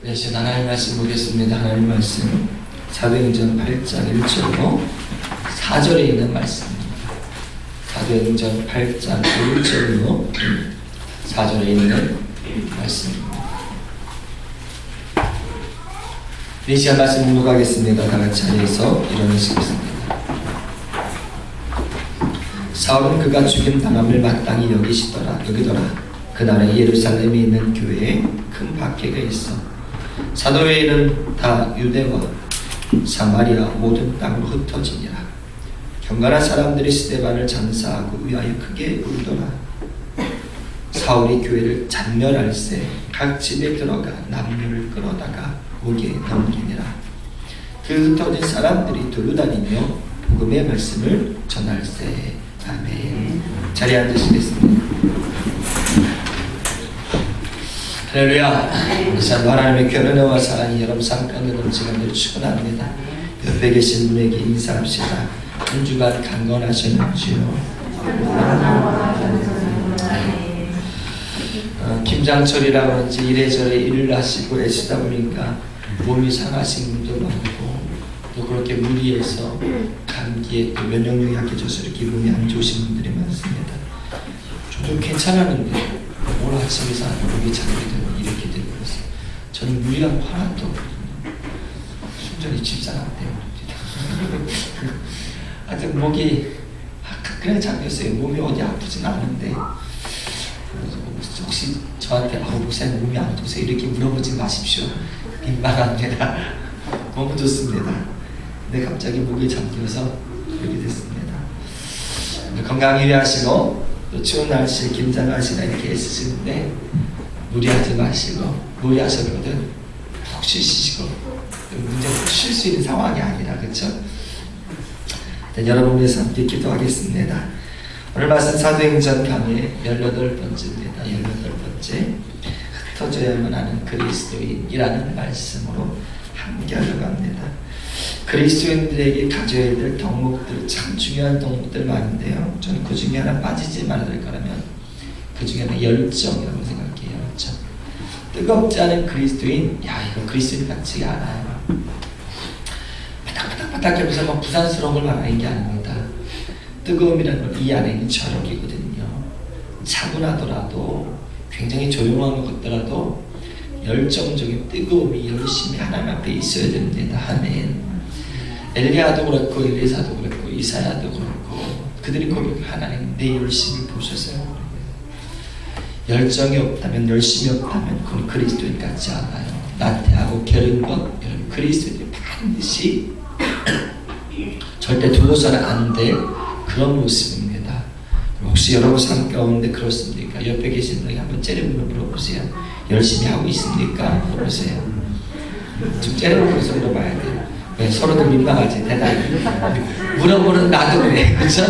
네, 제가 하나님 말씀 보겠습니다. 하나님 말씀 사도행전 8장 1절로 4절에 있는 말씀입니다. 사도행전 8장 1절로 4절에 있는 말씀입니다. 이 시간 말씀 묵묵하겠습니다. 다 같이 자리에서 일어나시겠습니다. 사울은 그가 죽임 당함을 마땅히 여기더라. 그날에 예루살렘에 있는 교회에 큰 박해가 있어 사도의 일은 다 유대와 사마리아 모든 땅으로 흩어지니라. 경건한 사람들이 스데반을 장사하고 위하여 크게 울더라. 사울이 교회를 잔멸할세 각 집에 들어가 남녀를 끌어다가 목에 넘기니라. 그 흩어진 사람들이 두루다니며 복음의 말씀을 전할세. 아멘. 자리에 앉으시겠습니다. 할렐루야. 이 시간 하나님의 교련과 사랑이 여러분 삶 가운데 넘치기를 축원합니다. 옆에 계신 분에게 인사합시다. 한 주간 강건하셨는지요? 김장철이라 그런지 이래저래 일을 하시고 애쓰다 보니까 몸이 상하신 분도 많고 또 그렇게 무리해서 감기에 또 면역력이 약해져서 이렇게 몸이 안 좋으신 분들이 많습니다. 저도 괜찮았는데 오늘 아침에서 목이 잠기더니 이렇게 되고 있어요. 저는 무리한 하나도 없거든요. 순전히 집사람인데요. 하여튼 목이 그냥 잠겼어요. 몸이 어디 아프진 않은데 혹시 저한테 목사님 몸이 안 좋으세요? 이렇게 물어보지 마십시오. 민망합니다. 너무 좋습니다. 근데 갑자기 목이 잠겨서 이렇게 됐습니다. 건강 유의하시고 또 추운 날씨에 김장하시나 이렇게 애쓰시는데 무리하지 마시고 무리하셔거든 푹 쉬시고 문제는 쉴 수 있는 상황이 아니라 그렇죠? 여러분 위해서 함께 기도하겠습니다. 오늘 말씀 사도행전 강의 18번째입니다. 18번째 흩어져야만 하는 그리스도인이라는 말씀으로 함께 하려고 합니다. 그리스도인들에게 가져야 될 덕목들, 참 중요한 덕목들 많은데요. 저는 그 중에 하나 빠지지 말아야 될 거라면 그 중에 하나 열정이라고 생각해요. 열정. 뜨겁지 않은 그리스도인, 이거 그리스도인 같지가 않아요. 바닥바닥 하면서 막 부산스러운 걸 말하는 게 아닙니다. 뜨거움이라는 건 이 안에 있는 저력이거든요. 차분하더라도 굉장히 조용한 것 같더라도 열정적인 뜨거움이 열심히 하나님 앞에 있어야 됩니다. 아멘. 엘리야도 그렇고 엘리사도 그렇고 이사야도 그렇고 그들이 고백 하나님 내 열심히 보셨어요. 열정이 없다면 열심이 없다면 그건 그리스도인 같지 않아요. 나태하고 게으른 것 여러분 그리스도인이 반드시 절대 두려워서는 안 될 그런 모습입니다. 혹시 여러분 삶 가운데 그렇습니까? 옆에 계신 분에게 한번 째려보며 물어보세요. 열심히 하고 있습니까? 물어보세요. 좀 째려보면서 물어봐야 돼요. 왜 서로들 민망하지? 대단히 물어보는 나도 그래. 그렇죠?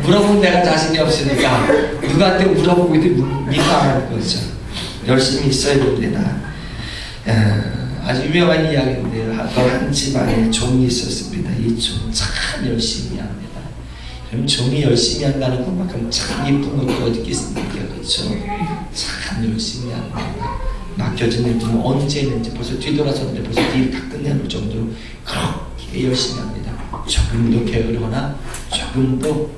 물어보면 내가 자신이 없으니까 누구한테 물어보고 민망한 거죠. 열심히 있어야 됩니다. 아주 유명한 이야기인데요. 한 집안에 종이 있었습니다. 이 종 참 열심히 합니다. 그럼 종이 열심히 한다는 것만큼 참 이쁜 것도 어디 있겠습니까? 그렇죠? 참 열심히 합니다. 맡겨진 일 보면 언제 했는지 벌써 뒤돌아섰는데 벌써 일을 다 끝내는 정도로 그렇게 열심히 합니다. 조금도 게으르거나 조금도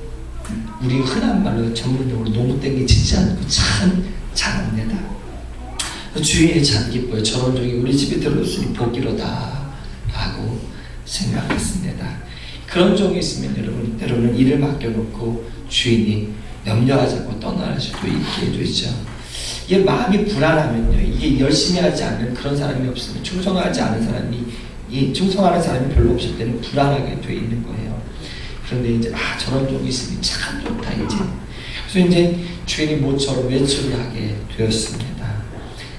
우리 흔한 말로 전문용어로 노무 땡기지 않고 참 잘합니다. 주인이 참 기뻐요. 저런 종이 우리 집에 들어올수록 복이로다 라고 생각했습니다. 그런 종이 있으면 여러분 때로는 일을 맡겨놓고 주인이 염려하지 않고 떠날 수도 있게 해주죠. 이게 마음이 불안하면요. 이게 열심히 하지 않는 그런 사람이 없으면 충성하지 않은 사람이 충성하는 사람이 별로 없을 때는 불안하게 돼 있는 거예요. 그런데 이제 저런 종이 있으면 참 좋다 이제. 그래서 이제 주인이 모처럼 외출을 하게 되었습니다.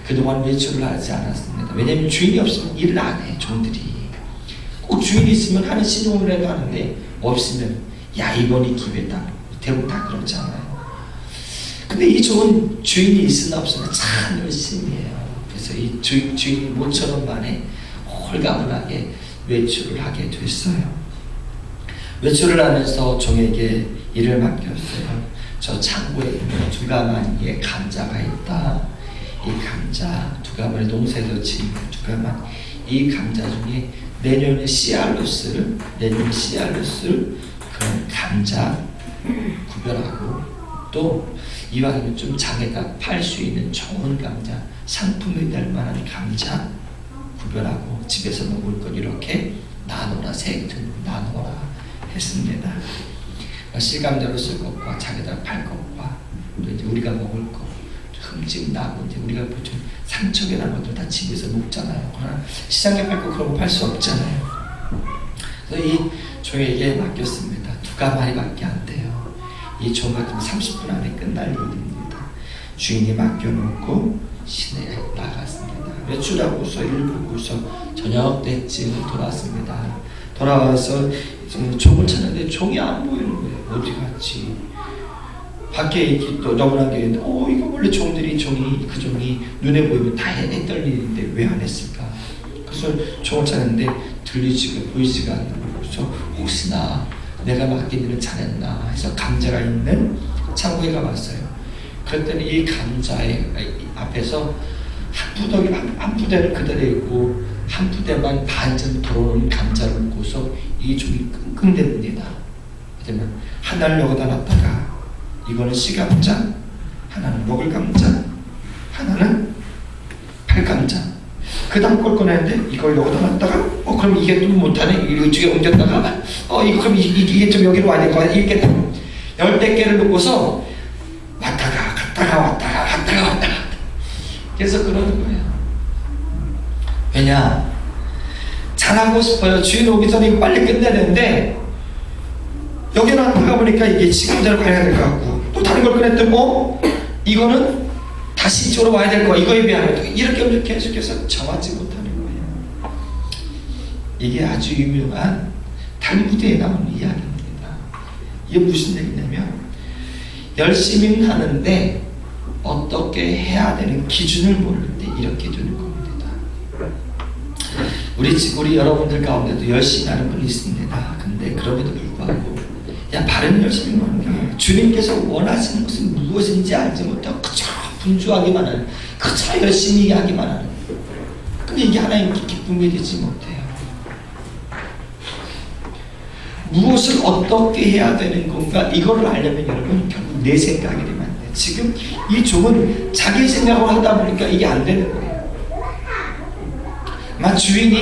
그동안 외출을 하지 않았습니다. 왜냐하면 주인이 없으면 일을 안 해 종들이. 꼭 주인이 있으면 하는 신용을 해도 하는데 없으면 이번이 기회다. 대부분 다 그렇잖아요. 근데 이 종은 주인이 있으나 없으나 참 열심히 해요. 그래서 이 주인이 모처럼 만에 홀가분하게 외출을 하게 됐어요. 외출을 하면서 종에게 일을 맡겼어요. 저 창고에 보면 두 가마니에 감자가 있다. 이 감자 두 가마니 농사에서 진 두 그러면 이 감자 중에 내년에 씨알로스를 그런 감자 구별하고, 또 이왕이면 좀 자기가 팔 수 있는 좋은 감자, 상품이 될 만한 감자 구별하고 집에서 먹을 것 이렇게 나누라, 세 등으로 나누라 했습니다. 씨감자로 쓸 것과 자기가 팔 것과 또 이제 우리가 먹을 것 흠집 나고, 이제 우리가 보통 상처게 난 것들 다 집에서 먹잖아요. 그러나 시장에 팔 거 그런 거 팔 수 없잖아요. 그래서 이 종에게 맡겼습니다. 2가마리밖에 안 돼요. 이 종 같은 30분 안에 끝날 일입니다. 주인이 맡겨놓고 시내에 나갔습니다. 외출하고서 일 보고서 저녁 때쯤 돌아왔습니다. 돌아와서 종을 찾는데 종이 안 보이는 거예요. 어디 갔지? 밖에 이렇게 또 너무나 게 있는데, 이거 원래 종이 눈에 보이면 다 했던 일인데 왜 안 했을까? 그래서 종을 찾는데 들리지가 보이지가 않는 거죠. 혹시나 내가 맡긴 일을 잘했나 해서 감자가 있는 창고에 가봤어요. 그랬더니 이 감자의 앞에서 한 부대는 그대로 있고 한 부대만 반쯤 들어오는 감자를 먹고서 이 종이 끙끙댑니다. 그러면 하나를 여기다 놨다가 이거는 씨감자, 하나는 먹을 감자, 하나는 팔감자. 그 다음 걸 꺼내는데 이걸 여기다 놨다가 그럼 이게 좀 못하네. 이쪽에 옮겼다가 이거 그럼 이게 좀 여기로 와야 될 거 같아. 이렇게 10대 개를 놓고서 왔다가 갔다가 그래서 그러는 거예요. 왜냐? 잘하고 싶어요. 주인 오기 전에 빨리 끝내야 되는데 여기 놨다가 보니까 이게 씨감자를 가야 될 것 같고, 또 다른 걸 꺼냈더니 이거는 다시 이쪽으로 와야 될 거야. 이거에 비하면 이렇게 계속해서 정하지 못하는 거예요. 이게 아주 유명한 탈무드에 나오는 이야기입니다. 이게 무슨 얘기냐면 열심히 하는데 어떻게 해야 되는 기준을 모를 때 이렇게 되는 겁니다. 우리 여러분들 가운데도 열심히 하는 분이 있습니다. 근데 그럼에도 불구하고 바른 열심히 하는 게 주님께서 원하시는 것은 무엇인지 알지 못하고 그저 분주하기만 하는, 그저 열심히 하기만 하는. 근데 이게 하나님께 기쁨이 되지 못해요. 무엇을 어떻게 해야 되는 건가 이거를 알려면 여러분 결국 내 생각이 되면 안 돼요. 지금 이 종은 자기 생각으로 하다 보니까 이게 안 되는 거예요. 주인이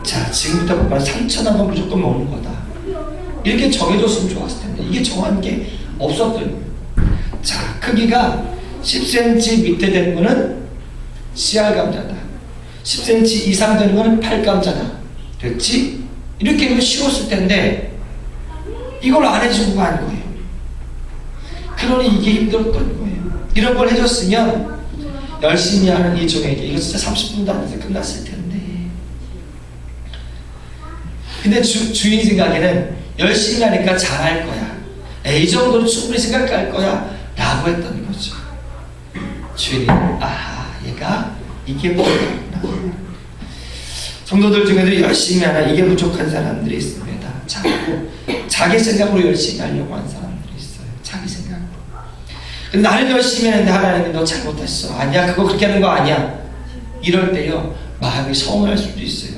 자 지금부터 봐봐 3,000원은 무조건 먹는 거다 이렇게 정해줬으면 좋았을 텐데 이게 정한 게 없었던 거예요. 자 크기가 10cm 밑에 되는 거는 씨알 감자다. 10cm 이상 되는 거는 팔 감자다. 됐지? 이렇게 하면 쉬웠을 텐데 이걸 안 해주고 간 거예요. 그러니 이게 힘들었던 거예요. 이런 걸 해줬으면 열심히 하는 이 종에게 이거 진짜 30분도 안 돼서 끝났을 텐데. 근데 주인 생각에는 열심히 하니까 잘할 거야. 이 정도는 충분히 생각할 거야 라고 했던 거죠. 주인이 얘가 이게 뭐구나. 성도들 중에도 열심히 하나 이게 부족한 사람들이 있습니다. 자기 생각으로 열심히 하려고 하는 사람들이 있어요. 자기 생각으로. 근데 나는 열심히 했는데 하나님이 너 잘못했어. 아니야 그거 그렇게 하는 거 아니야. 이럴 때요 마음이 서운할 수도 있어요.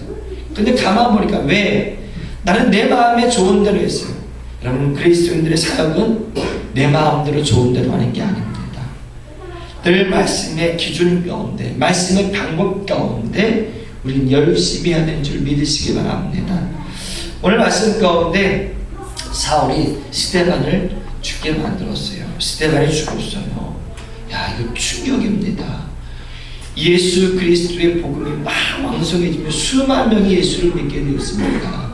근데 가만 보니까 왜? 나는 내 마음에 좋은 대로 했어요. 여러분 그리스도인들의 사역은 내 마음대로 좋은 대로 하는 게 아닙니다. 늘 말씀의 기준 가운데 말씀의 방법 가운데 우리는 열심히 하는 줄 믿으시기 바랍니다. 오늘 말씀 가운데 사울이 스데반을 죽게 만들었어요. 스데반이 죽었어요. 이거 충격입니다. 예수 그리스도의 복음이 막 왕성해지며 수만 명이 예수를 믿게 되었습니다.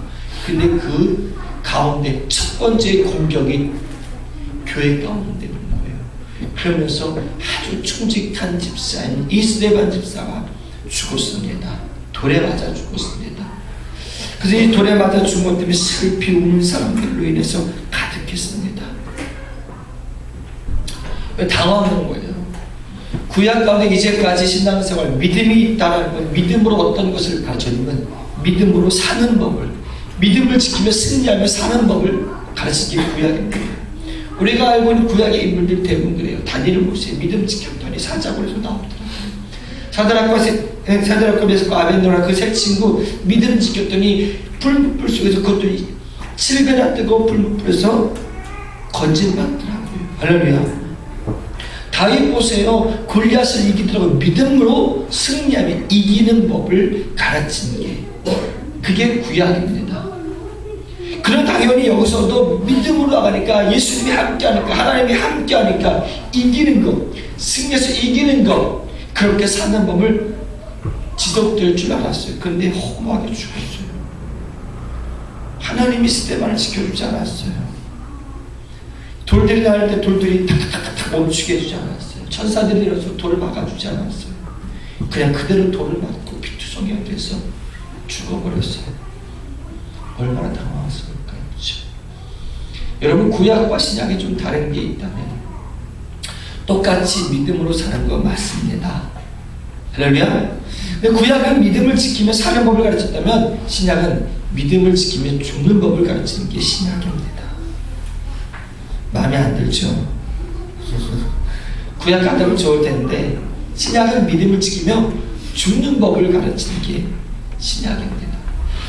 근데 그 가운데 첫 번째 공격이 교회 가운데 있는 거예요. 그러면서 아주 충직한 집사인 이 스데반 집사가 죽었습니다. 돌에 맞아 죽었습니다. 그래서 이 돌에 맞아 죽은 것 때문에 슬피 우는 사람들로 인해서 가득했습니다. 당황한 거예요. 구약 가운데 이제까지 신앙생활 믿음이 있다는 건 믿음으로 어떤 것을 가르쳐주면 믿음으로 사는 법을, 믿음을 지키며 승리하며 사는 법을 가르치기 구약입니다. 우리가 알고 있는 구약의 인물들 대부분 그래요. 다니엘 모세 믿음 지켰더니 사자굴에서 나오더라고요. 사드락과 사드락과 메삭과 아벤노라 그 세 친구 믿음 지켰더니 불 속에서 그것들이 7배나 뜨거운 불에서 건진받더라고요. 할렐루야. 다윗 보세요. 골리앗을 이기더라도 믿음으로 승리하면 이기는 법을 가르치는 게 그게 구약입니다. 그럼 당연히 여기서도 믿음으로 나가니까 예수님이 함께하니까 하나님이 함께하니까 이기는 것, 승리해서 이기는 것, 그렇게 사는 법을 지속될 줄 알았어요. 그런데 허무하게 죽었어요. 하나님이 스데반을 지켜주지 않았어요. 돌들이 나올 때 돌들이 탁탁탁탁 멈추게 해주지 않았어요. 천사들이 일어서 돌을 막아주지 않았어요. 그냥 그대로 돌을 맞고 피투성이가 돼서 죽어버렸어요. 얼마나 당황했을까요? 그렇죠? 여러분, 구약과 신약이 좀 다른 게 있다면 똑같이 믿음으로 사는 거 맞습니다. 할렐루야. 구약은 믿음을 지키며 사는 법을 가르쳤다면 신약은 믿음을 지키며 죽는 법을 가르치는 게 신약입니다. 마음에 안 들죠? 구약 같으면 좋을 텐데 신약은 믿음을 지키며 죽는 법을 가르치는 게 신약입니다.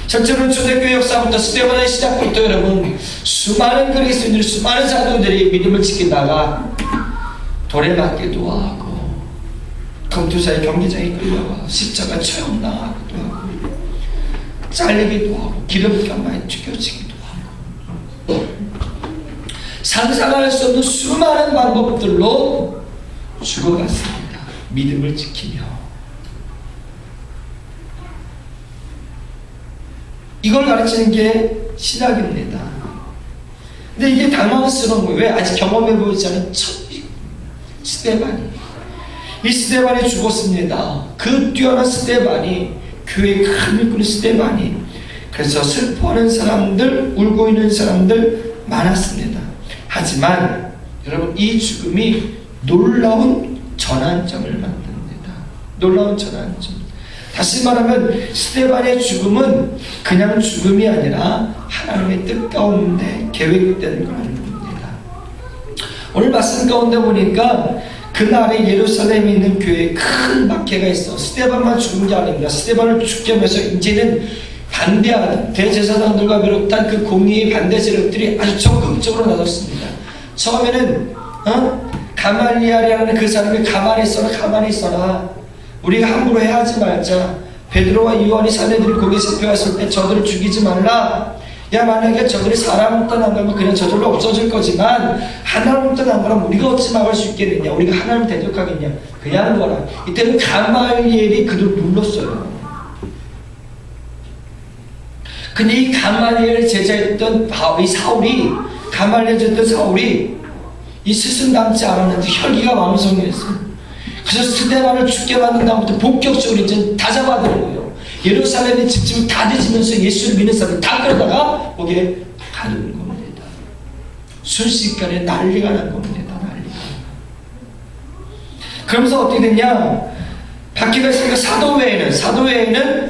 첫째로는 초대교회 역사부터 스데반의 시작부터 여러분 수많은 그리스도인들, 수많은 사도들이 믿음을 지키다가 돌에 맞기도 하고 검투사의 경기장에 끌려가 십자가 처형당하기도 하고 잘리기도 하고 기름감에 튀겨지기도 하고 상상할 수 없는 수많은 방법들로 죽어갔습니다. 믿음을 지키며. 이걸 가르치는 게 신학입니다. 근데 이게 당황스러운 거예요. 왜? 아직 경험해 보이지 않은 첫 스데반이. 이 스데반이 죽었습니다. 그 뛰어난 스데반이, 교회의 큰 일꾼 스데반이. 그래서 슬퍼하는 사람들, 울고 있는 사람들 많았습니다. 하지만 여러분, 이 죽음이 놀라운 전환점을 만듭니다. 놀라운 전환점. 다시 말하면 스데반의 죽음은 그냥 죽음이 아니라 하나님의 뜻 가운데 계획된 겁니다. 오늘 말씀 가운데 보니까 그날에 예루살렘에 있는 교회에 큰 박해가 있어. 스데반만 죽은 게 아닙니다. 스데반을 죽게 하면서 이제는 반대하는 대제사장들과 비롯한 그 공의의 반대 세력들이 아주 적극적으로 나섰습니다. 처음에는 가말리엘이라는 그 사람이 가만히 있어라. 우리가 함부로 해하지 말자. 베드로와 요한이 사내들이 거기에 잡혀왔을 때 저들을 죽이지 말라. 야, 만약에 저들이 사람을 떠난 거면 그냥 저절로 없어질 거지만 하나님을 떠난 거라면 우리가 어찌 막을 수 있겠느냐, 우리가 하나님을 대적하겠냐, 그냥 거라. 이때는 가말리엘이 그들 눌렀어요. 근데 이 가말리엘을 제자했던 이 사울이, 가말리엘 제자했던 사울이 이 스승 남지 않았는데 혈기가 왕성했어요. 그래서 스데반을 죽게 만든 다음부터 본격적으로 이제 다 잡아들은 거예요. 예루살렘의 집집을 다 뒤지면서 예수를 믿는 사람을 다 끌어다가 거기에 가두는 겁니다. 순식간에 난리가 난 겁니다. 난리가. 그러면서 어떻게 됐냐? 박해가 있으니까 사도회에는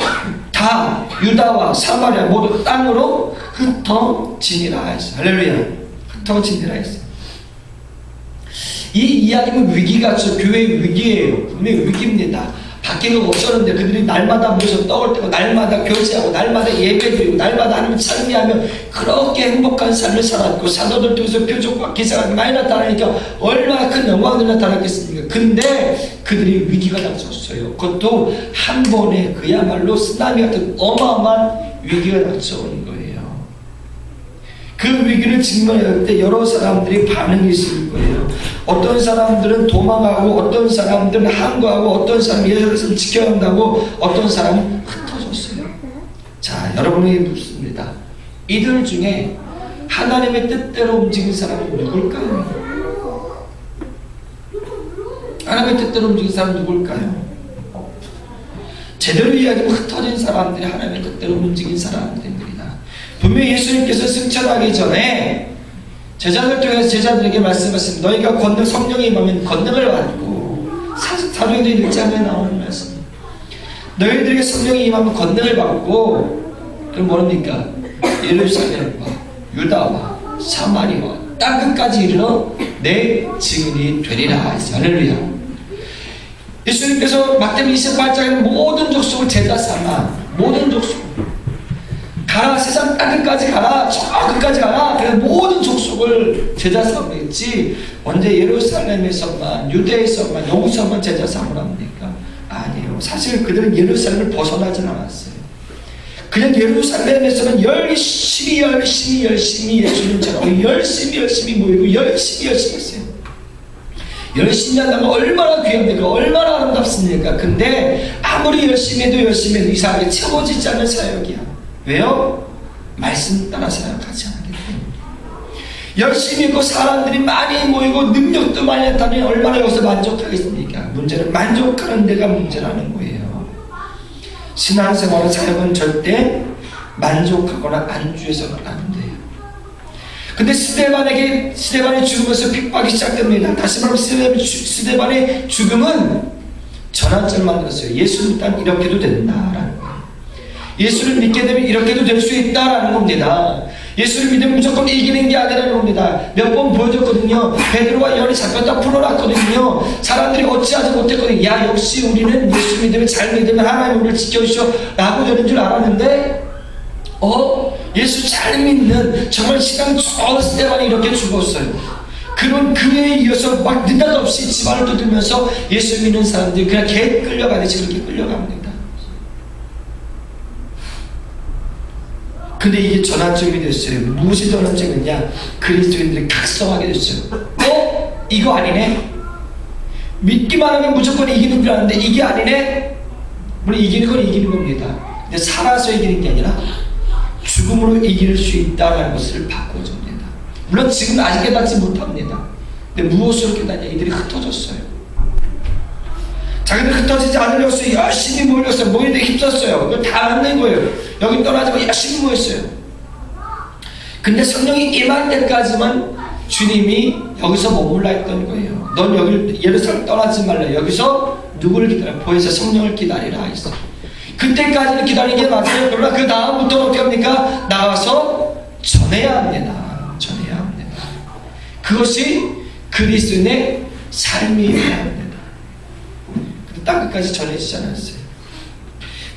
다 유다와 사마리아 모두 땅으로 흩어지니라 했어요. 할렐루야. 흩어지니라 했어요. 이 이야기는 위기같죠. 교회의 위기예요. 분명히 위기입니다. 박해가 없었는데 그들이 날마다 모여서 떡을 떼고 날마다 교제하고 날마다 예배드리고 날마다 하나님을 찬미하며 그렇게 행복한 삶을 살았고 사도들 통해서 표적과 기사가 많이 나타나니까 얼마나 큰 영광이 나타났겠습니까? 근데 그들이 위기가 닥쳤어요. 그것도 한 번에 그야말로 쓰나미 같은 어마어마한 위기가 닥쳐오는 거예요. 그 위기를 직면할 때 여러 사람들이 반응이 있을 거예요. 어떤 사람들은 도망가고, 어떤 사람들은 항거하고, 어떤 사람은 예수를 지켜야 한다고, 어떤 사람은 흩어졌어요. 자, 여러분에게 묻습니다. 이들 중에 하나님의 뜻대로 움직인 사람은 누굴까요? 하나님의 뜻대로 움직인 사람은 누굴까요? 제대로 이야기하면 흩어진 사람들이 하나님의 뜻대로 움직인 사람들입니다. 분명히 예수님께서 승천하기 전에 제자들 통해서 제자들에게 말씀하셨습니다. 너희가 성령이 임하면 권능을 받고, 사도행전 1장에 나오는 말씀. 너희들에게 성령이 임하면 권능을 받고, 그럼 뭐랍니까? 예루살렘과 유다와 사마리아와 땅끝까지 이르러 내 증인이 되리라. 할렐루야. 예수님께서 마태복음 28장에 모든 족속을 제자 삼아, 모든 족속 가라, 세상 땅끝까지 가라, 저 끝까지 가라, 그래서 모든 족속을 제자 삼으랬지 언제 예루살렘에서만, 유대에서만, 여기서만 제자 삼으랍니까? 아니에요. 사실 그들은 예루살렘을 벗어나진 않았어요. 그냥 예루살렘에서는 열심히 예수님처럼 열심히 모이고 열심히 했어요. 열심히 한다면 얼마나 귀합니까? 얼마나 아름답습니까? 근데 아무리 열심히 해도 이상하게 채워지지 않은 사역이야. 왜요? 말씀 따라 사역하지 않기 때문에. 열심히 있고 사람들이 많이 모이고 능력도 많이 했다면 얼마나 여기서 만족하겠습니까? 문제는 만족하는 데가 문제라는 거예요. 신앙생활의 사역은 절대 만족하거나 안주해서는 안 돼요. 근데 스데반이 죽으면서 핍박이 시작됩니다. 다시 말하면 스데반의 죽음은 전환점을 만들었어요. 예수 믿다면 이렇게도 된다라는 거예요. 예수를 믿게 되면 이렇게도 될 수 있다라는 겁니다. 예수를 믿으면 무조건 이기는 게 아니라는 겁니다. 몇 번 보여줬거든요. 베드로와 요한이 잡혔다 풀어놨거든요. 사람들이 어찌하지 못했거든요. 야, 역시 우리는 예수 믿으면 잘 믿으면 하나님 우리를 지켜주셔 라고 되는 줄 알았는데 예수 잘 믿는 정말 신앙 좋은 스데반이 이렇게 죽었어요. 그런 그에 이어서 막 느닷없이 집안을 두들면서 예수 믿는 사람들이 그냥 개 끌려가듯이 그렇게 끌려갑니다. 근데 이게 전환점이 됐어요. 무엇이 전환점이냐? 그리스도인들이 각성하게 됐어요. 이거 아니네? 믿기만 하면 무조건 이기는 줄 알았는데 이게 아니네? 물론 이기는 건 이기는 겁니다. 근데 살아서 이기는 게 아니라 죽음으로 이길 수 있다는 것을 바꿔줍니다. 물론 지금 아직 깨닫지 못합니다. 근데 무엇으로 깨닫냐? 이들이 흩어졌어요. 자기들 흩어지지 않으려고 열심히 모였어요. 모이는데 힘썼어요. 그걸 다 만든 거예요. 여기 떠나지 말고 열심히 모였어요. 근데 성령이 임할 때까지만 주님이 여기서 머물라 했던 거예요. 넌 여기 예루살렘 떠나지 말라. 여기서 누구를 기다려? 보혜사 성령을 기다리라 했어. 그때까지는 기다리는 게 맞아요. 그러나 그 다음부터는 어떻게 합니까? 나와서 전해야 합니다. 전해야 합니다. 그것이 그리스도인의 삶이어야 합니다. 땅끝까지 전해지지 않았어요.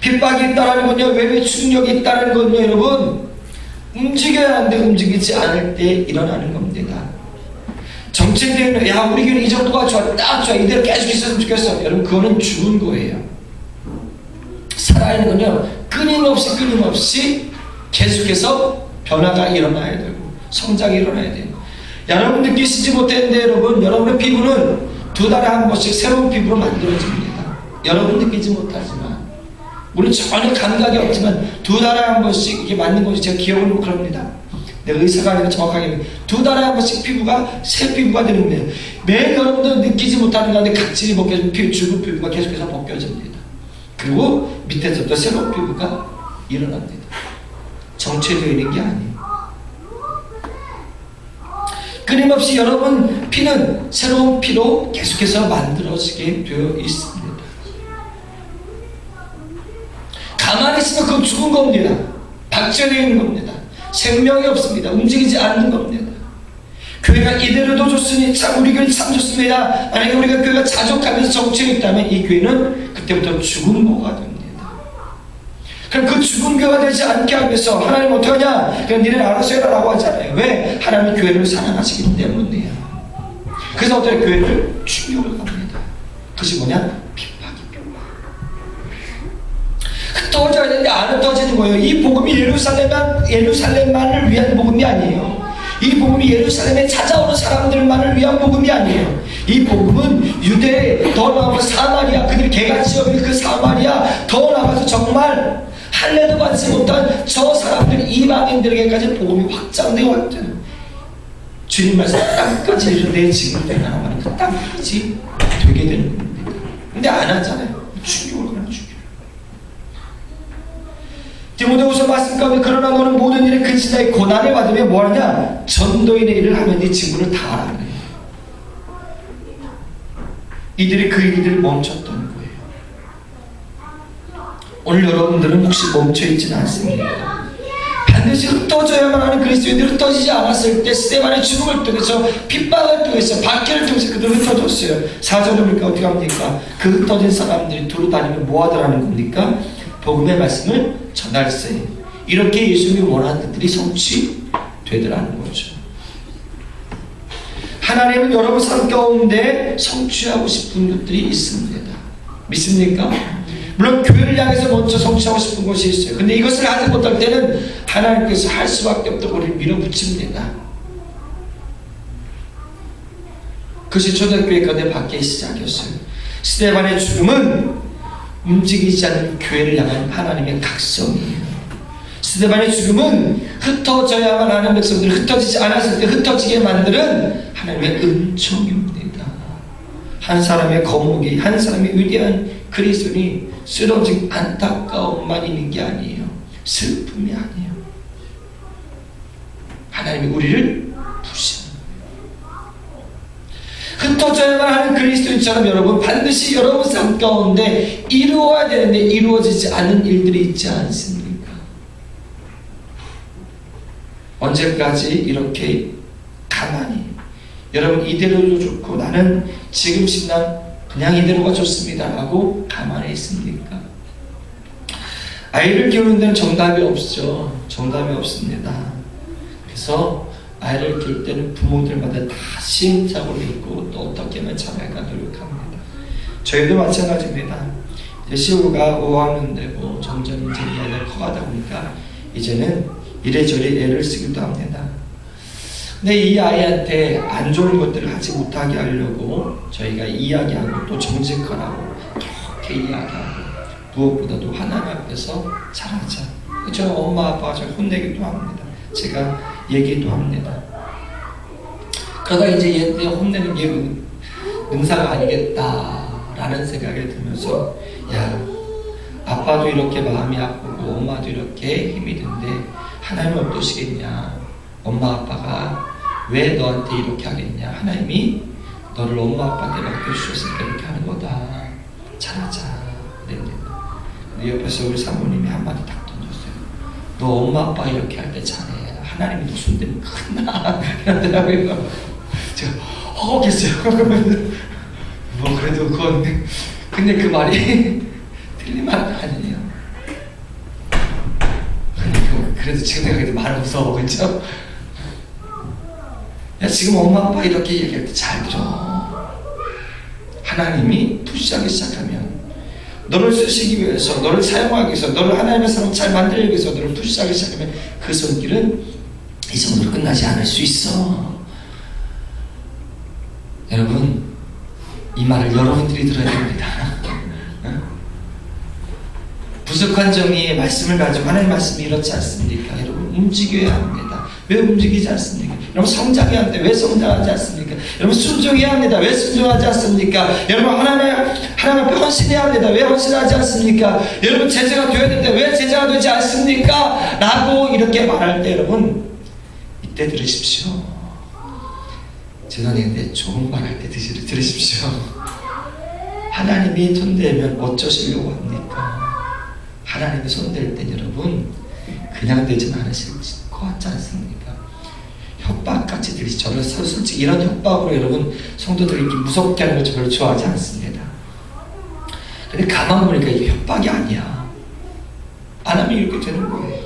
핍박이 있다는 건요, 외부의 충격이 있다는 건요, 여러분, 움직여야 하는데 움직이지 않을 때 일어나는 겁니다. 정체되는, 야, 우리 교회는 이 정도가 좋아, 딱 좋아, 이대로 계속 있었으면 좋겠어. 여러분, 그거는 죽은 거예요. 살아있는 건요, 끊임없이 계속해서 변화가 일어나야 되고, 성장이 일어나야 돼요. 여러분 느끼시지 못했는데, 여러분의 피부는 2달에 한 번씩 새로운 피부로 만들어집니다. 여러분 느끼지 못하지만, 우리 전혀 감각이 없지만 2달에 한 번씩 이게 맞는 것이 제가 기억을 그럽니다. 내가 의사가 아니라 정확하게 2달에 한 번씩 피부가 새 피부가 되는 거예요. 매일 여러분도 느끼지 못하는 가운데 각질이 벗겨지면 죽은 피부가 계속해서 벗겨집니다. 그리고 밑에서부터 새로운 피부가 일어납니다. 정체되어 있는 게 아니에요. 끊임없이 여러분 피는 새로운 피로 계속해서 만들어지게 되어 있습니다. 가만히 있으면 그건 죽은 겁니다. 박제되어 있는 겁니다. 생명이 없습니다. 움직이지 않는 겁니다. 교회가 이대로도 좋으니 참 우리 교회 참 좋습니다. 만약에 우리가 교회가 자족하면서 정체가 있다면 이 교회는 그때부터 죽은 교회가 됩니다. 그럼 그 죽은 교회가 되지 않게 하기 위해서 하나님 어떡하냐? 그냥 니네 알아서 해라라고 하잖아요. 왜? 하나님은 교회를 사랑하시기 때문이에요. 그래서 어떤 교회를 충격을 갑니다. 그것이 뭐냐? 흩어져야 되는데 안 흩어지는 거예요. 이 복음이 예루살렘만을 위한 복음이 아니에요. 이 복음이 예루살렘에 찾아오는 사람들만을 위한 복음이 아니에요. 이 복음은 유대, 더 나아가서 사마리아, 그들이 개같이 여기는 그 사마리아, 더 나아가서 정말 할례도 받지 못한 저 사람들 이방인들에게까지 복음이 확장되어 왔잖아요. 주님 말씀 땅까지 이르러 내 지금 내가 나가는 그 땅까지 되게 되는 겁니다. 근데 안 하잖아요. 충격을 그냥 충격. 디모데후서 말씀 가운데 그러나 너는 모든 일에 근신하여 고난을 받으며 뭐하냐? 전도인의 일을 하면 네 직분을 다 하라. 이들이 그 일을 멈췄던 거예요. 오늘 여러분들은 혹시 멈춰있지는 않습니다. 반드시 흩어져야만 하는 그리스도인들이 흩어지지 않았을 때 스데반의 죽음을 통해서 핍박을 통해서 박해를 통해서 그들은 흩어졌어요. 4절에 보니까 어떻게 합니까? 그 흩어진 사람들이 두루 다니면 뭐 하더라는 겁니까? 복음의 말씀을 전할세. 이렇게 예수님이 원하는 것들이 성취되더라는 거죠. 하나님은 여러분 삶 가운데 성취하고 싶은 것들이 있습니다. 믿습니까? 물론 교회를 향해서 먼저 성취하고 싶은 것이 있어요. 근데 이것을 하지 못할 때는 하나님께서 할 수밖에 없도록 우리를 밀어붙입니다. 그것이 초대교회 가운데 밖에 시작이었어요. 스데반의 죽음은 움직이지 않는 교회를 향한 하나님의 각성이에요. 스데반의 죽음은 흩어져야만 하는 백성들이 흩어지지 않았을 때 흩어지게 만드는 하나님의 은총입니다. 한 사람의 거목이, 한 사람의 위대한 그리스도인이 쓰러진 안타까움만 있는 게 아니에요. 슬픔이 아니에요. 하나님이 우리를 부시는 거예요. 흩어져야만 하는 그리스도인처럼 여러분 반드시 여러분 삶 가운데 이루어야 되는데 이루어지지 않는 일들이 있지 않습니까? 언제까지 이렇게 가만히 여러분 이대로도 좋고 나는 지금 신앙 그냥 이대로가 좋습니다 라고 가만히 있습니까? 아이를 키우는 데는 정답이 없죠. 정답이 없습니다. 그래서 아이를 키울 때는 부모들마다 다 시행착오를 있고 또 어떻게 하면 잘할까 노력합니다. 저희도 마찬가지입니다. 이제 시우가 5학년 되고 점점 이제 애가 커가다 보니까 이제는 이래저래 애를 쓰기도 합니다. 근데 이 아이한테 안 좋은 것들을 하지 못하게 하려고 저희가 이야기하고 또 정직하라고 그렇게 이야기하고 무엇보다도 하나님 앞에서 잘하자. 저 엄마 아빠가 저 혼내기도 합니다. 제가 얘기도 합니다. 그러다 이제 얘 혼내는 게 능사가 아니겠다라는 생각이 들면서 야 아빠도 이렇게 마음이 아프고 엄마도 이렇게 힘이 든데 하나님은 어떠시겠냐. 엄마 아빠가 왜 너한테 이렇게 하겠냐. 하나님이 너를 엄마 아빠한테 맡겨주셨으니까 이렇게 하는 거다. 잘하자. 그랬는데 옆에서 우리 사모님이 한마디 딱 던졌어요. 너 엄마 아빠 이렇게 할 때 잘해. 하나님이 너 손대면 큰나. 이러더라고요. 제가 허걱했어요. 뭐 그래도 그건 근데 그 말이 틀린 말은 아니에요. 그래도 지금 생각해도 말 무서워. 그렇죠? 야, 지금 엄마 아빠 이렇게 얘기할 때 잘 들어. 하나님이 푸시하기 시작하면 너를 쓰시기 위해서, 너를 사용하기 위해서, 너를 하나님의 사람 잘 만들기 위해서 너를 푸시하기 시작하면 그 손길은 이 정도로 끝나지 않을 수 있어. 여러분 이 말을 여러분들이 들어야 됩니다. 부족한 정의의 말씀을 가지고 하나님의 말씀이 이렇지 않습니까? 여러분 움직여야 합니다. 왜 움직이지 않습니까? 여러분 성장해야 합니다. 왜 성장하지 않습니까? 여러분 순종해야 합니다. 왜 순종하지 않습니까? 여러분 하나님 앞에 헌신해야 합니다. 왜 헌신하지 않습니까? 여러분 제자가 되어야 되는데 왜 제자가 되지 않습니까? 라고 이렇게 말할 때 여러분 이때 들으십시오. 죄송한데 좋은 말 할 때 들으십시오. 하나님이 손대면 어쩌시려고 합니까? 하나님이 손댈 때 여러분 그냥 되진 않으실 것 같지 않습니까? 협박같이 들리시. 저는 솔직히 이런 협박으로 여러분 성도들이 이렇게 무섭게 하는 거 별로 좋아하지 않습니다. 근데 가만 보니까 이게 협박이 아니야. 안 하면 이렇게 되는 거예요.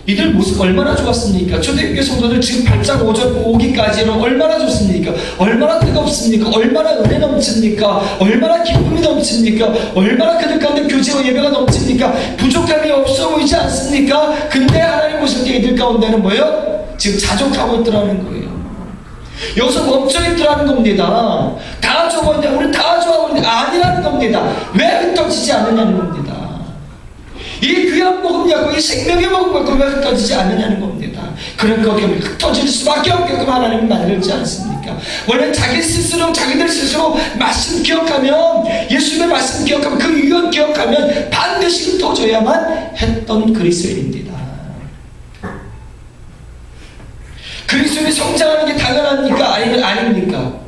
이들 모습 얼마나 좋았습니까? 초대교회 성도들 지금 발짝 오기까지는 얼마나 좋습니까? 얼마나 뜨겁습니까? 얼마나 은혜 넘칩니까? 얼마나 기쁨이 넘칩니까? 얼마나 그들 가운데 교제와 예배가 넘칩니까? 부족함이 없어 보이지 않습니까? 근데 하나님 보실 때 이들 가운데는 뭐예요? 지금 자족하고 있더라는 거예요. 여기서 멈춰 있더라는 겁니다. 다 좋은데 우리 다 좋아하고 있는데 아니라는 겁니다. 왜 흩어지지 않느냐는 겁니다. 이 귀한 복음 갖고 이 생명의 복음 갖고 왜 흩어지지 않느냐는 겁니다. 그러니까 흩어질 수밖에 없게끔 하나님이 만들지 않습니까? 원래 자기들 스스로 말씀 기억하면 예수님의 말씀 기억하면 그 유언 기억하면 반드시 흩어져야만 했던 그리스도인입니다. 그리스도인이 성장하는 게 당연합니까? 아니면 아닙니까?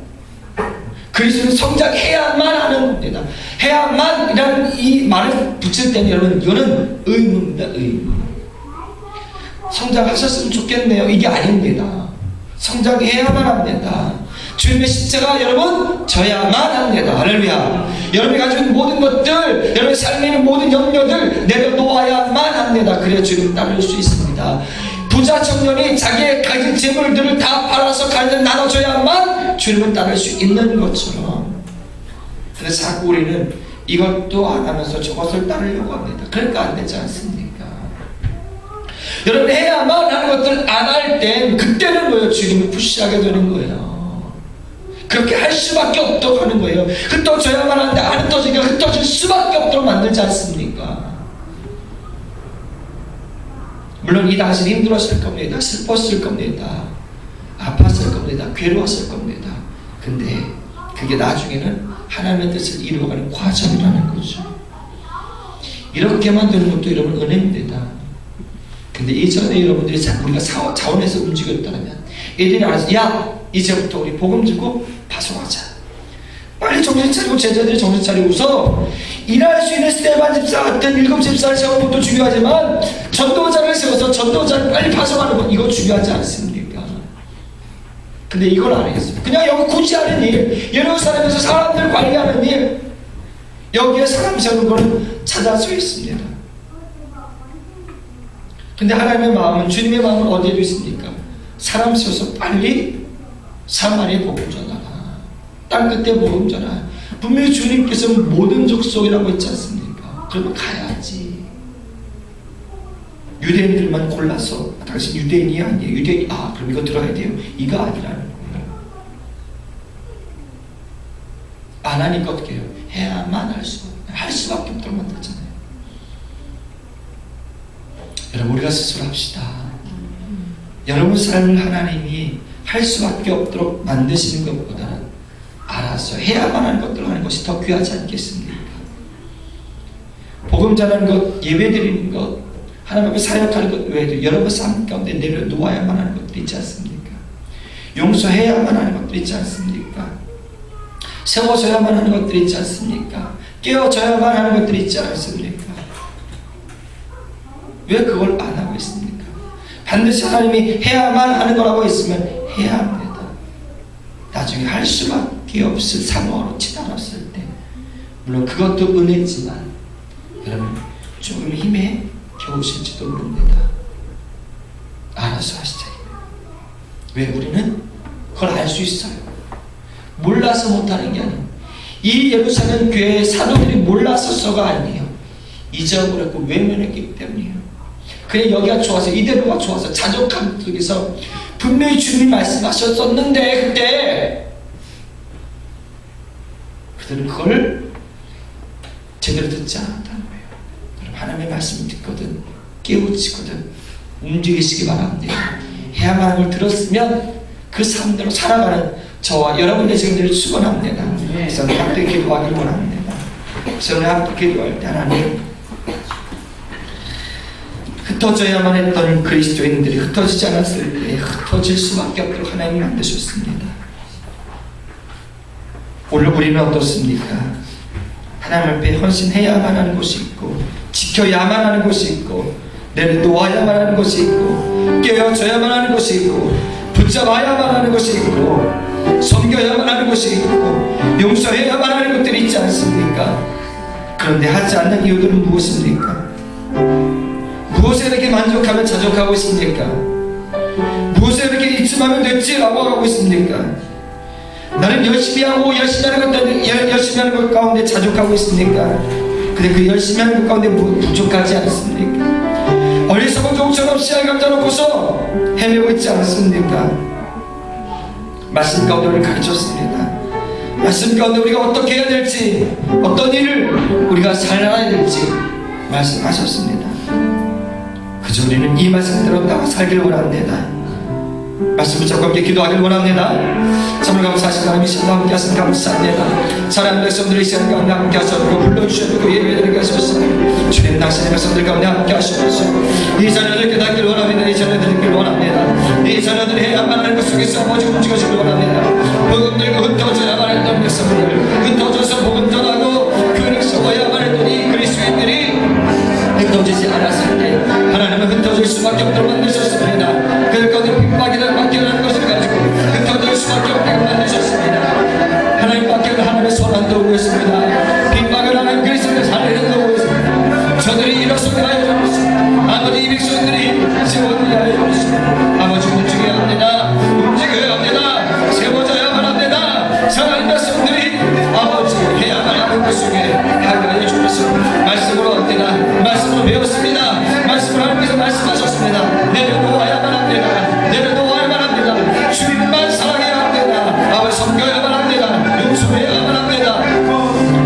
그리스도는 성장해야만 하는 겁니다. 해야만이라는 이 말을 붙일 때는 여러분 이거는 의무입니다. 의무. 성장하셨으면 좋겠네요. 이게 아닙니다. 성장해야만 합니다. 주님의 십자가 여러분 져야만 합니다. 할렐루야. 여러분이 가지고 있는 모든 것들, 여러분의 삶에 있는 모든 염려들 내려놓아야만 합니다. 그래야 주님 따를 수 있습니다. 부자 청년이 자기의 가진 재물들을 다 팔아서 가진 나눠줘야만 주님을 따를 수 있는 것처럼, 그래서 자꾸 우리는 이것도 안 하면서 저것을 따르려고 합니다. 그러니까 안 되지 않습니까? 여러분 해야만 하는 것들 안 할 땐 그때는 뭐예요? 주님이 푸시하게 되는 거예요. 그렇게 할 수밖에 없도록 하는 거예요. 흩어져야만 하는데 안 흩어지니까 흩어질 수밖에 없도록 만들지 않습니까? 물론 이 당신이 힘들었을 겁니다. 슬펐을 겁니다. 아팠을 겁니다. 괴로웠을 겁니다. 근데 그게 나중에는 하나님의 뜻을 이루어가는 과정이라는 거죠. 이렇게만 되는 것도 여러분 은혜입니다. 근데 이전에 여러분들이 우리가 자원에서 움직였다면 애들이 알아서 야 이제부터 우리 복음 들고 파송하자. 빨리 정신 차리고 제자들이 정신 차리고서 일할 수 있는 스테반 집사 같은 7 집사를 세우는 것도 중요하지만 전도자를 세워서 전도자를 빨리 파송하는 것, 이거 중요하지 않습니까? 근데 이걸 안 하겠어요. 그냥 여기 굳이 하는 일, 예루살렘에서 사람들 관리하는 일, 여기에 사람 세우는 거는 찾아서 있습니다. 근데 하나님의 마음은, 주님의 마음은 어디에도 있습니까? 사람 세워서 빨리 사마리아에 복음 전하라. 땅끝에 복음 전하라. 분명히 주님께서는 모든 족속이라고 했지 않습니까? 그러면 가야지. 유대인들만 골라서 당신 유대인이 아니에요. 유대인이 그럼 이거 들어야 돼요. 이거 아니라는 거예요. 안 하니까 어떻게 해요? 해야만 할 수밖에 없도록 만들잖아요. 여러분 우리가 스스로 합시다. 여러분 삶을 하나님이 할 수밖에 없도록 만드시는 것보다는 알아서 해야만 하는 것들을 하는 것이 더 귀하지 않겠습니까? 복음 전하는 것, 예배 드리는 것, 하나님 앞에 사역하는 것 외에도 여러분 삶 가운데 내려놓아야만 하는 것들이 있지 않습니까? 용서해야만 하는 것들이 있지 않습니까? 세워져야만 하는 것들이 있지 않습니까? 깨워져야만 하는 것들이 있지 않습니까? 왜 그걸 안 하고 있습니까? 반드시 하나님이 해야만 하는 거라고 했으면 해야 합니다. 나중에 할 수밖에 없을 상황으로 치달았을 때, 물론 그것도 은혜지만 여러분 조금 힘에 겨우실지도 모릅니다. 알아서 하시자. 왜? 우리는 그걸 알 수 있어요. 몰라서 못하는 게 아니에요. 이 예루살렘 교회의 사도들이 몰랐어서가 아니에요. 잊어버렸고 외면했기 때문이에요. 그냥 여기가 좋아서, 이대로가 좋아서, 자족감 속에서 분명히 주님이 말씀하셨었는데 그때 그들은 그걸 제대로 듣지 않았다는 거예요. 여러분 하나님의 말씀을 듣거든 깨우치거든 움직이시기 바랍니다. 해야만 하는 걸 들었으면 그 삶대로 살아가는 저와 여러분 되시기를 축원합니다. 그래서 함께 기도하길 원합니다. 그래서 오늘 함께 기도할 때 하나님, 흩어져야만 했던 그리스도인들이 흩어지지 않았을 때 흩어질 수밖에 없도록 하나님이 만드셨습니다. 오늘 우리는 어떻습니까? 하나님 앞에 헌신해야만 하는 것이 있고, 지켜야만 하는 것이 있고, 내려놓아야만 하는 것이 있고, 깨어져야만 하는 것이 있고, 붙잡아야만 하는 것이 있고, 섬겨야만 하는 것이 있고, 용서해야만 하는 것들이 있지 않습니까? 그런데 하지 않는 이유들은 무엇입니까? 무엇에 이렇게 만족하면 자족하고 있습니까? 무엇에 이렇게 이쯤하면 됐지라고 하고 있습니까? 나는 열심히 하고 열심히 하는 것 가운데 자족하고 있습니까? 근데 그 열심히 하는 것 가운데 부족하지 않습니까? 어리석은 종처럼 씨알 감자놓고서 헤매고 있지 않습니까? 말씀 가운데 우리를 가르쳤습니다. 말씀 가운데 우리가 어떻게 해야 될지, 어떤 일을 우리가 살아야 될지 말씀하셨습니다. 그저 우리는 이 말씀대로 따라 살길 원합니다. 말씀 붙잡고 함께 기도하길 원합니다. 참을 감사하신 하나님, 이 시간 함께 하시면 감사합니다. 사랑하는 백성들이 이 시간 가운데 함께 하셨고 불러주셨고 예배드리게 하셨습니다. 주님 당신의 백성들 가운데 함께 하시옵소서. 이 자녀들 깨닫길 원합니다. 이 자녀들 듣길 원합니다. 이 자녀들이 해야만 하는 것 속에서 아버지 움직여주길 원합니다. 복음 들고 흩어져야만 했던 백성들, 흩어져서 복음 전하고 그를 세워야만 했던 이 그리스도인들이 흩어지지 않았을 때 하나님은 흩어질 수밖에 없도록 만드셨습니다. 그 가운데 핍박이라는 맡겨라는 것을 가지고 흩어질 수밖에 없도록 만드셨습니다. 하나님 밖에는 하나님의 손안 들고 있습니다. 핍박을 하는 그리스도를 살리는 도구였습니다. 저들이 이 백성을 하여 주셨습니다. 아버지 이 백성들이 세워져야 하여 주셨습니다. 아버지 움직여야 합니다. 움직여야 합니다. 세워져야만 합니다. 사랑하는 백성들이 아버지 해야만 하는 것 속에 하게 하여 주셔서 말씀으로 합니다. 말씀으로 배웠습니다. 말씀으로 하나님께서 말씀하셨습니다. 내려놓아야만 합니다. 내려놓아야만 합니다. 주님만 사랑해야 합니다. 아버지 섬겨야만 합니다. 용서해야만 합니다.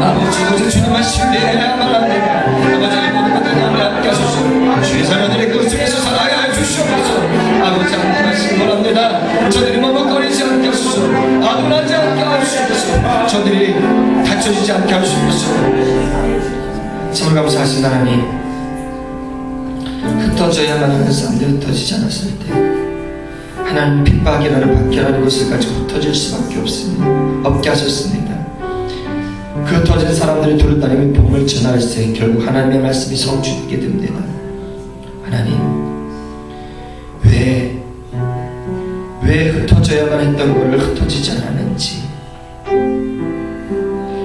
아버지 오직 주님만 신뢰해야만 합니다. 아버지 이 모든 것들 나를 함께 하소서. 주의 자녀들의 그 속에서 살아야 주시옵소서. 아버지 하나님 말씀 원합니다. 저들이 머뭇거리지 않게 하소서. 아둔하지 않게 하시옵소서. 저들이 다쳐지지 않게 하시옵소서. 참을 감사하신 하나님, 흩어져야만 하는 사람들이 흩어지지 않았을 때 하나님 핍박이라는 박해라는 것을 가지고 흩어질 수밖에 없게 하셨습니다. 그 흩어진 사람들이 돌아다니며 복음을 전할 때 결국 하나님의 말씀이 성취되게 됩니다. 하나님, 왜 흩어져야만 했던 것을 흩어지지 않았는지,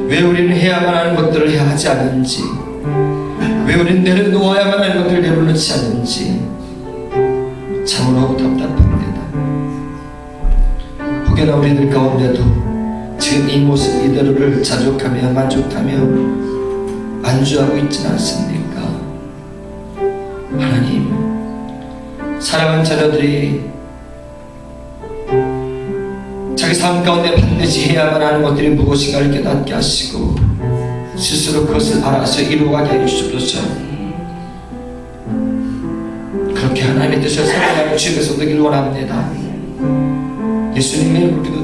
왜 우리는 해야만 하는 것들을 해야 하지 않는지, 왜 우리는 내려놓아야만 하는 것들을 내려놓지 않는지 참으로 답답합니다. 혹여나 우리들 가운데도 지금 이 모습 이대로를 자족하며 만족하며 안주하고 있지는 않습니까? 하나님, 사랑하는 자녀들이 자기 삶 가운데 반드시 해야만 하는 것들이 무엇인가를 깨닫게 하시고 스스로 그것을 알아서 이루어가게 해주시옵소서. 그렇게 하나님의 뜻을 살아가는 주님께서 되기를 원합니다. 예수님의 이름으로